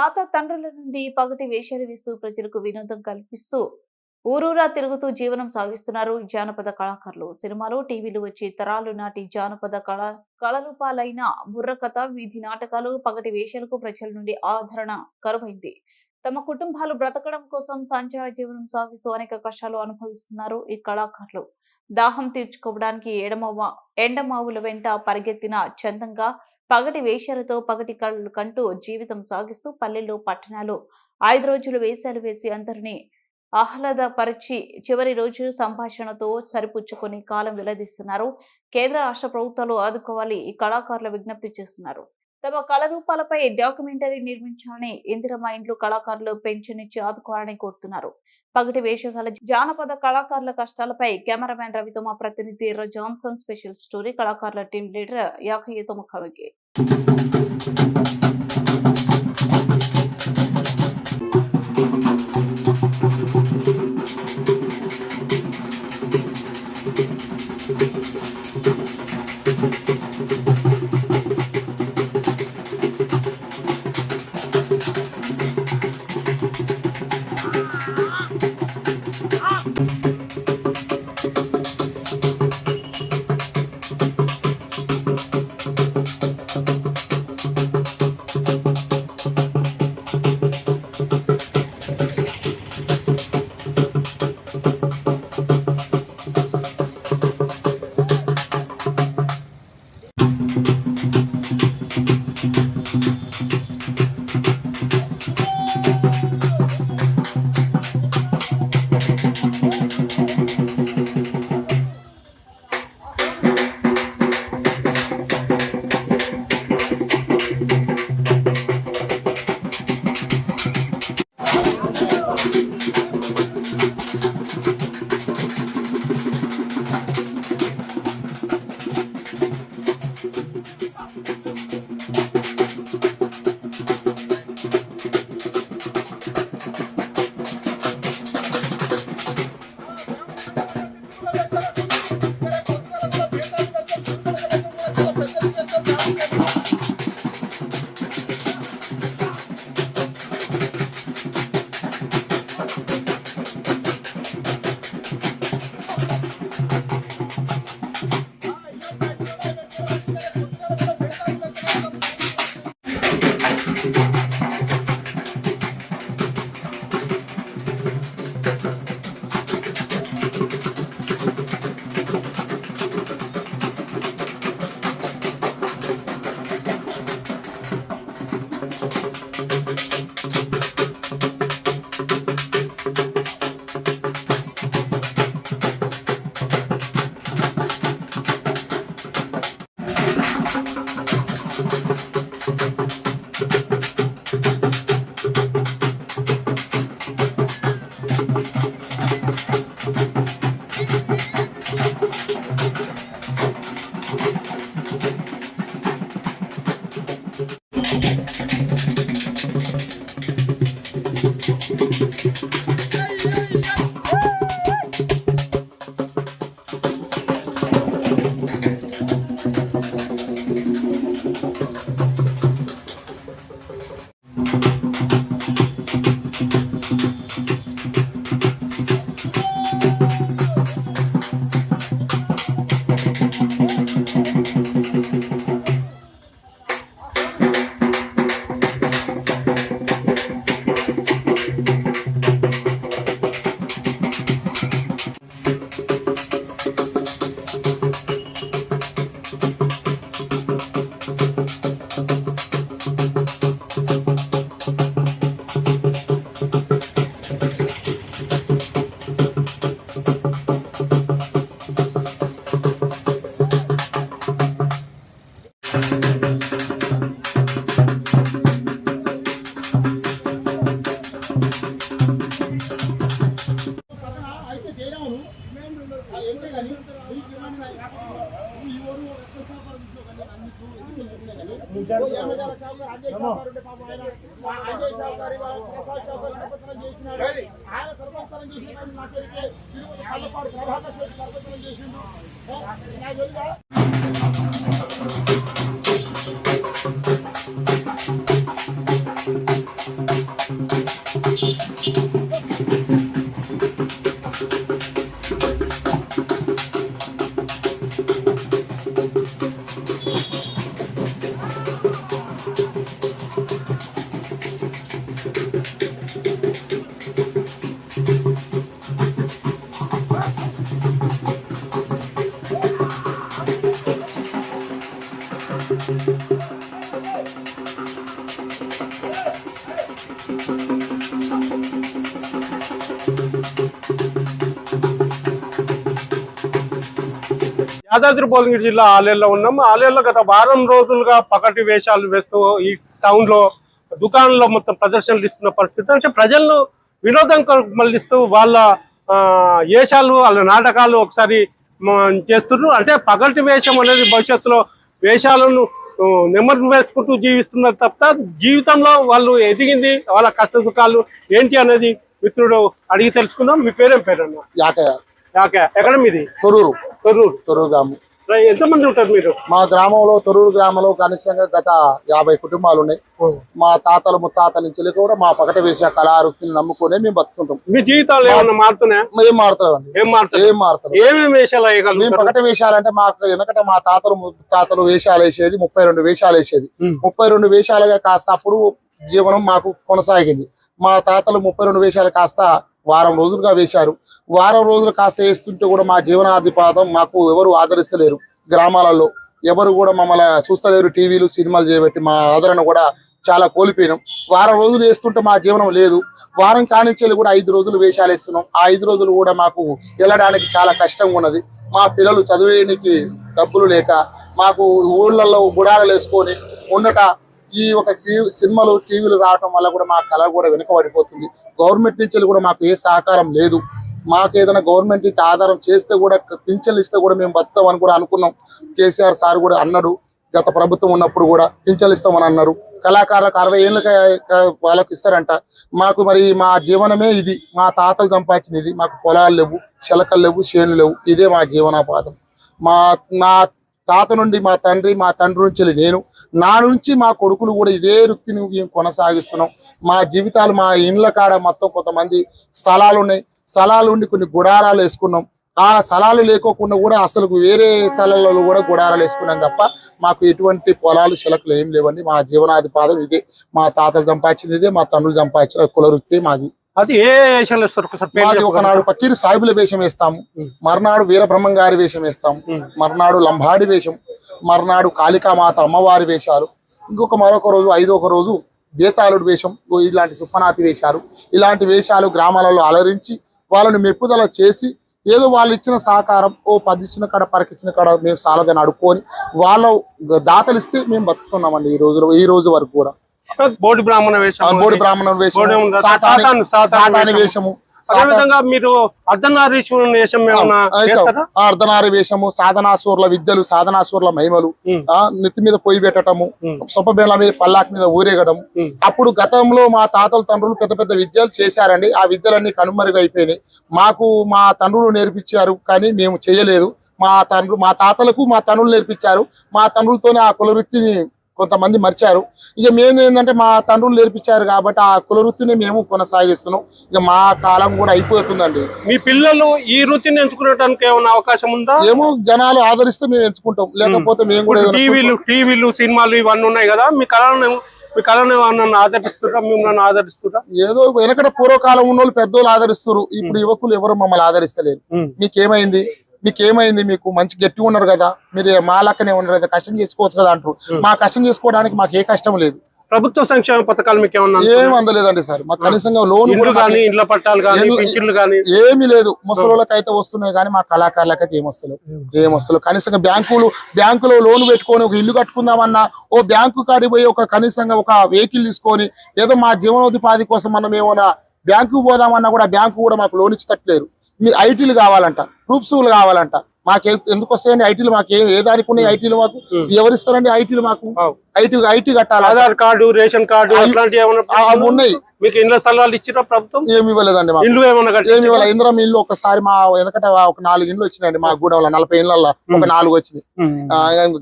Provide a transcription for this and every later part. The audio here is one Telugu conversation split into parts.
తాత తండ్రుల నుండి పగటి వేషాలు వేస్తూ ప్రజలకు వినోదం కల్పిస్తూ ఊరూరా తిరుగుతూ జీవనం సాగిస్తున్నారు జానపద కళాకారులు. సినిమాలు, టీవీలు వచ్చే తరాలు నాటి జానపద కళరూపాలైన బుర్రకథ, వీధి నాటకాలు, పగటి వేషాలకు ప్రజల నుండి ఆదరణ కరువైంది. తమ కుటుంబాలు బ్రతకడం కోసం సంచార జీవనం సాగిస్తూ అనేక కష్టాలు అనుభవిస్తున్నారు ఈ కళాకారులు. దాహం తీర్చుకోవడానికి ఎండమావుల వెంట పరిగెత్తిన చందంగా పగటి వేషాలతో పగటి కళ్ళు కంటూ జీవితం సాగిస్తూ పల్లెల్లో, పట్టణాలు 5 రోజులు వేషాలు వేసి అందరినీ ఆహ్లాదపరిచి చివరి రోజు సంభాషణతో సరిపుచ్చుకొని కాలం వెల్లదీస్తున్నారు. కేంద్ర, రాష్ట్ర ప్రభుత్వాలు ఆదుకోవాలి ఈ కళాకారుల విజ్ఞప్తి చేస్తున్నారు. తమ కళారూపాలపై డాక్యుమెంటరీ నిర్మించాలని, ఇందిరమ్మ ఇండ్లు కళాకారులు పెన్షన్ ఇచ్చి ఆదుకోవాలని కోరుతున్నారు. పగటి వేషగాల జానపద కళాకారుల కష్టాలపై కెమెరామెన్ రవితో మా ప్రతినిధి జాన్సన్ స్పెషల్ స్టోరీ. కళాకారుల టీం లీడర్ యాకయ్యతో ముఖాముఖి. యాదాద్రి భువనగిరి జిల్లా ఆలేరులో ఉన్నాం. ఆలేరులో గత వారం రోజులుగా పకటి వేషాలు వేస్తూ ఈ టౌన్ లో దుకాణంలో మొత్తం ప్రదర్శనలు ఇస్తున్న పరిస్థితి. అంటే ప్రజలను వినోదం మళ్ళిస్తూ వాళ్ళ వేషాలు వాళ్ళ నాటకాలు ఒకసారి చేస్తున్నారు. అంటే పగటి వేషం అనేది భవిష్యత్తులో వేషాలను నెమ్మది వేసుకుంటూ జీవిస్తున్నారు తప్ప జీవితంలో వాళ్ళు ఎదిగింది వాళ్ళ కష్ట సుఖాలు ఏంటి అనేది మిత్రుడు అడిగి తెలుసుకుందాం. మీ పేరేం పేరన్నా? యాకే. ఎక్కడ మీది? తొర్రూరు గ్రామం. ఎంతమంది ఉంటారు మీరు? మా గ్రామంలో తొర్రూరు గ్రామంలో కనిష్టంగా గత 50 కుటుంబాలు ఉన్నాయి. మా తాతలు ముత్తాతల నుంచి కూడా మా పకట వేసే కళావృత్తిని నమ్ముకునే మేము బతుకుంటాం. మీ జీవితాలు ఏమన్నా మారుతున్నాయా? ఏం మారుతామండి, ఏం మారుతాం. ఏమేమి వేషాలు మేము పకట వేషాలంటే మాకు వెనకట మా తాతలు ముత్తాతలు వేషాలు వేసేది 32 వేషాలు వేసేది. 32 వేషాలుగా కాస్త అప్పుడు జీవనం మాకు కొనసాగింది. మా తాతలు 32 వేషాలు కాస్త వారం రోజులుగా వేశారు. వారం రోజులు కాస్త వేస్తుంటే కూడా మా జీవనాధిపాతం మాకు ఎవరు ఆదరిస్తలేరు. గ్రామాలలో ఎవరు కూడా మమ్మల్ని చూస్తలేరు. టీవీలు సినిమాలు చేయబట్టి మా ఆదరణ కూడా చాలా కోల్పోయినాం. వారం రోజులు వేస్తుంటే మా జీవనం లేదు. వారం కానించేది కూడా 5 రోజులు వేషాలు వేస్తున్నాం. ఆ 5 రోజులు కూడా మాకు వెళ్ళడానికి చాలా కష్టంగా ఉన్నది. మా పిల్లలు చదివేయడానికి డబ్బులు లేక మాకు ఊళ్ళల్లో గుడారాలు వేసుకొని ఉండట ఈ ఒక సినిమాలు టీవీలు రావటం వల్ల కూడా మా కళ కూడా వెనుకబడిపోతుంది. గవర్నమెంట్ నుంచి కూడా మాకు ఏ సహకారం లేదు. మాకు ఏదైనా గవర్నమెంట్ ఆధారం చేస్తే కూడా పింఛన్లు ఇస్తే కూడా మేము బతామని కూడా అనుకున్నాం. కేసీఆర్ సార్ కూడా అన్నాడు, గత ప్రభుత్వం ఉన్నప్పుడు కూడా పింఛన్లు ఇస్తామని అన్నారు. కళాకారులకు 60 ఏళ్ళకి వాళ్ళకి ఇస్తారంట. మాకు మరి మా జీవనమే ఇది. మా తాతలు సంపాదించింది ఇది. మాకు పొలాలు లేవు, చిలకలు లేవు, చేనులు లేవు. ఇదే మా జీవనోపాధం. మా తాత నుండి మా తండ్రి నుంచి నేను, నా నుంచి మా కొడుకులు కూడా ఇదే వృత్తిని కొనసాగిస్తున్నాం. మా జీవితాలు మా ఇండ్ల కాడ మొత్తం కొంతమంది స్థలాలు ఉన్నాయి. స్థలాలు ఉండి కొన్ని గుడారాలు వేసుకున్నాం. ఆ స్థలాలు లేకోకుండా కూడా అసలు వేరే స్థలాలలో కూడా గుడారాలు వేసుకున్నాం తప్ప మాకు ఎటువంటి పొలాలు చిలకలు ఏం లేవండి. మా జీవనాధిపాదం ఇదే. మా తాతలు సంపాదించింది ఇదే, మా తండ్రులు సంపాదించిన కుల వృత్తి మాది. అది ఏ వేషాలు వేస్తారు? ఒకనాడు పక్కీరు సాయిబుల వేషం వేస్తాము, మర్నాడు వీరబ్రహ్మం గారి వేషం వేస్తాము, మర్నాడు లంబాడి వేషం, మర్నాడు కాళికామాత అమ్మవారి వేషాలు, మరొక రోజు 5వ రోజు బేతాళుడు వేషం. ఇలాంటి సుప్పనాతి వేషాలు, ఇలాంటి వేషాలు గ్రామాలలో అలరించి వాళ్ళని మెప్పుదల చేసి ఏదో వాళ్ళు ఇచ్చిన సహకారం 10 ఇచ్చిన కాడ 10 ఇచ్చిన కాడ మేము సాలదని అడుక్కొని వాళ్ళ దాతలు ఇస్తే మేము బతుకున్నామండి ఈ రోజు వరకు కూడా. బోడి బ్రాహ్మణ వేషము, సాతాని వేషము, మీరు అర్ధనారీశ్వరుని వేషం అర్ధనారి వేషము, సాధనాసూర్ల విద్యలు, సాధనాసూర్ల మహిమలు, నెత్తి మీద పొయ్యి పెట్టడము, సొప్పబేళ్ల మీద పల్లాకి మీద ఊరేగడం. అప్పుడు గతంలో మా తాతల తండ్రులు పెద్ద పెద్ద విద్యలు చేశారండి. ఆ విద్యలన్నీ కనుమరుగైపోయినాయి. మాకు మా తండ్రులు నేర్పించారు కానీ మేము చేయలేదు. మా తాతలకు మా తండ్రులు నేర్పించారు. మా తండ్రులతోనే ఆ కుల వృత్తిని కొంతమంది మర్చారు. ఇక మేము ఏంటంటే మా తండ్రులు నేర్పించారు కాబట్టి ఆ కుల వృత్తిని మేము కొనసాగిస్తున్నాం. ఇక మా కాలం కూడా అయిపోతుందండి. మీ పిల్లలు ఈ వృత్తిని ఎంచుకునేటానికి ఏమైనా అవకాశం ఉందా? ఏమో జనాలు ఆదరిస్తే మేము ఎంచుకుంటాం, లేకపోతే మేము కూడా టీవీలు సినిమాలు ఇవన్నీ ఉన్నాయి కదా, మీ కళను ఆదరిస్తున్నా, మిమ్మల్ని ఆదరిస్తున్నా? ఏదో వెనకట పూర్వకాలం ఉన్న వాళ్ళు పెద్దోళ్ళు ఆదరిస్తారు. ఇప్పుడు యువకులు ఎవరు మమ్మల్ని ఆదరిస్తలేరు. మీకేమైంది మీకు మంచి గట్టిగా ఉన్నారు కదా, మీరు మా లెక్కనే ఉన్నారు కదా, కష్టం చేసుకోవచ్చు కదా అంటారు. మా కష్టం చేసుకోవడానికి మాకు ఏ కష్టం లేదు. ప్రభుత్వ సంక్షేమ పథకాలు మీకు ఏమి అందలేదండి సార్. మాకు కనీసంగా లోన్ ఇండ్ల పట్టాలు ఏమీ లేదు. ముసలోళ్ళకి అయితే వస్తున్నాయి కానీ మా కళాకారులకు అయితే ఏమొస్తలేవు. కనీసంగా బ్యాంకులో లోన్ పెట్టుకొని ఒక ఇల్లు కట్టుకుందామన్నా బ్యాంకు కాడికి పోయి కనీసంగా ఒక వెహికల్ తీసుకొని ఏదో మా జీవనోపాధి కోసం మనం ఏమైనా బ్యాంకు పోదామన్నా కూడా బ్యాంకు కూడా మాకు లోన్ ఇచ్చేటట్లేరు. మీ ఐటీలు కావాలంట, ప్రూఫ్స్ కావాలంట. మాకు ఎందుకు వస్తాయండి ఐటీలు? మాకు ఏ దానికి ఉన్నాయి ఐటీలు? మాకు ఎవరిస్తారండి ఐటీలు? మాకు ఐటీ కట్టాలి. ఆధార్ కార్డు, రేషన్ కార్డు అట్లాంటివి ఉన్నాయి. మీకు ఇండ్ల స్థలాలు ఇచ్చిన ప్రభుత్వం ఏమి ఇవ్వలేదండి. ఏమి ఇవ్వలేదు. ఇంద్రం ఇల్లు ఒకసారి మా వెనకట ఒక 4 ఇండ్లు వచ్చినాయండి. మా గూడెంలో 40 ఇళ్లలో ఒక 4 వచ్చింది.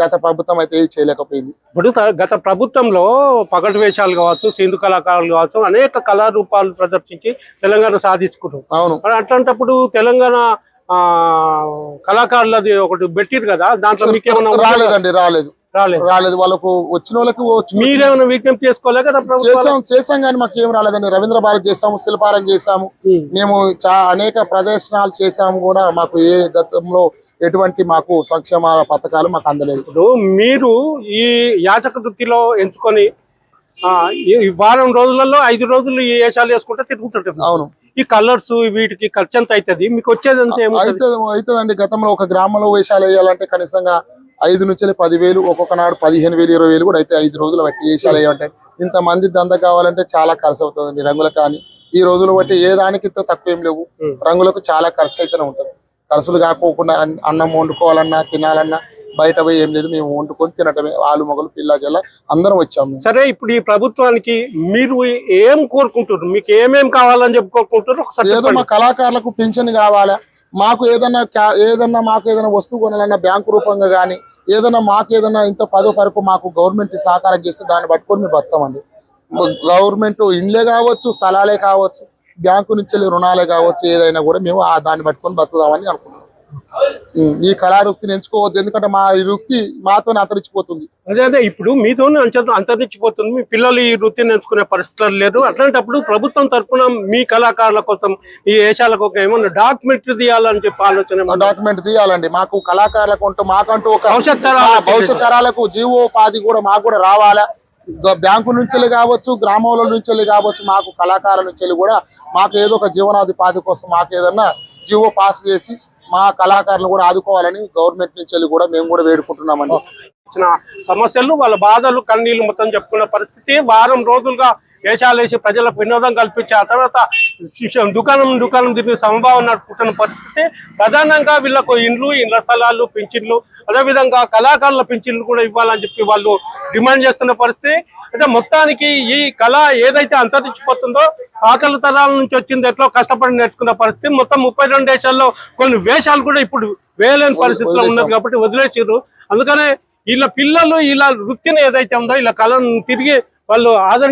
గత ప్రభుత్వం అయితే ఏవి చేయలేకపోయింది. ఇప్పుడు గత ప్రభుత్వంలో పగటి వేషాలు కావచ్చు, సింధు కళాకారులు కావచ్చు, అనేక కళారూపాలు ప్రదర్శించి తెలంగాణ సాధించుకున్నాం. అవును. అట్లాంటప్పుడు తెలంగాణ కళాకారులది ఒకటి పెట్టిరు కదా, దాంట్లో మీకేమన్నా? రాలేదండి, రాలేదు. వాళ్ళకు వచ్చిన వాళ్ళకి మీరేమైనా విజ్ఞప్తి చేసుకోలే కదా? చేసాం కానీ మాకు ఏం రాలేదండి. రవీంద్ర భారత్ చేసాము, శిల్పారం చేసాము, మేము అనేక ప్రదర్శనలు చేసాము కూడా. మాకు ఏ గతంలో ఎటువంటి మాకు సంక్షేమ పథకాలు మాకు అందలేదు. ఇప్పుడు మీరు ఈ యాచక వృత్తిలో ఎంచుకొని ఈ వారం రోజులలో 5 రోజులు ఈ వేషాలు వేసుకుంటే తిరుగుతుంటారు. అవును. ఈ కలర్స్ వీటికి ఖర్చు ఎంత అవుతుంది, మీకు వచ్చేది ఎంత ఏమవుతుంది? అవుతుందండి. గతంలో ఒక గ్రామంలో వేషాలు వేయాలంటే కనీసంగా 5 నుంచి 10,000, ఒక్కొక్క నాడు 15,000, 20,000 కూడా అయితే 5 రోజులు బట్టి వేషాలు వేయాలంటే ఇంతమంది దంద కావాలంటే చాలా ఖర్చు అవుతుందండి. రంగులకు కానీ ఈ రోజులు బట్టి ఏ దానికి తక్కువ ఏం లేవు, రంగులకు చాలా ఖర్చు అయితేనే ఉంటుంది. ఖర్చులు కాకోకుండా అన్నం వండుకోవాలన్నా తినాలన్నా బయట పోయి ఏం లేదు, మేము వండుకొని తినటమే. వాళ్ళు మొగలు పిల్ల జల్ల అందరం వచ్చాము. సరే, ఇప్పుడు ఈ ప్రభుత్వానికి మీరు ఏం కోరుకుంటారు, మీకు ఏమేం కావాలని చెప్పుకోరుకుంటారు ఒకసారి ఏదో చెప్పండి. మా కళాకారులకు పెన్షన్ కావాలా, మాకు ఏదన్నా మాకు ఏదైనా వస్తువు కొనాలన్నా బ్యాంకు రూపంగా కానీ ఏదైనా మాకు ఏదైనా ఇంత పదో వరకు మాకు గవర్నమెంట్ సహకారం చేస్తే దాన్ని పట్టుకొని మేము బతామండి. గవర్నమెంట్ ఇండ్లే కావచ్చు, స్థలాలే కావచ్చు, బ్యాంకు నుంచి రుణాలే కావచ్చు, ఏదైనా కూడా మేము దాన్ని పట్టుకొని బతుకుదామని అనుకున్నాం. ఈ కళావృత్తిని ఎంచుకోవద్దు, ఎందుకంటే మా ఈ వృత్తి మాతోనే అంతరించిపోతుంది. అదే ఇప్పుడు మీతో అంతరించిపోతుంది. మీ పిల్లలు ఈ వృత్తిని ఎంచుకునే పరిస్థితులు లేదు. అట్లాంటప్పుడు ప్రభుత్వం తరఫున మీ కళాకారుల కోసం ఈ వేషాలకు ఏమన్నా డాక్యుమెంటరీ తీయాలని చెప్పి ఆలోచన. డాక్యుమెంట్ తీయాలండి. మాకు కళాకారులకు మాకంటూ ఒక భవిష్యత్ తరాలకు జీవోపాధి కూడా మాకు కూడా రావాలా. బ్యాంకు నుంచి కావచ్చు, గ్రామంలో నుంచి కావచ్చు, మాకు కళాకారుల నుంచి కూడా మాకు ఏదో ఒక జీవనోపాధి కోసం మాకు ఏదన్నా జీవో పాస్ చేసి మా కళాకారులు కూడా ఆదుకోవాలని గవర్నమెంట్ నుంచి కూడా మేము కూడా వేడుకుంటున్నామండి. సమస్యలు, వాళ్ళ బాధలు, కన్నీళ్లు మొత్తం చెప్పుకున్న పరిస్థితి. వారం రోజులుగా వేషాలు వేసి ప్రజలకు వినోదం కల్పించి ఆ తర్వాత దుకాణం తిరిగి సమభావం నడుపుతున్న పరిస్థితి. ప్రధానంగా వీళ్ళకు ఇండ్ల స్థలాలు, పింఛన్లు, అదేవిధంగా కళాకారుల పింఛన్లు కూడా ఇవ్వాలని చెప్పి వాళ్ళు డిమాండ్ చేస్తున్న పరిస్థితి. అంటే మొత్తానికి ఈ కళ ఏదైతే అంతరించిపోతుందో ఆకలి తరాల నుంచి వచ్చింది ఎట్లా కష్టపడి నేర్చుకున్న పరిస్థితి. మొత్తం 32 దేశాల్లో కొన్ని వేషాలు కూడా ఇప్పుడు వేయలేని పరిస్థితిలో ఉన్నది కాబట్టి వదిలేసారు. అందుకనే వీళ్ళ పిల్లలు ఇలా వృత్తిని ఏదైతే ఉందో ఇలా కళను తిరిగి వాళ్ళు ఆదరణ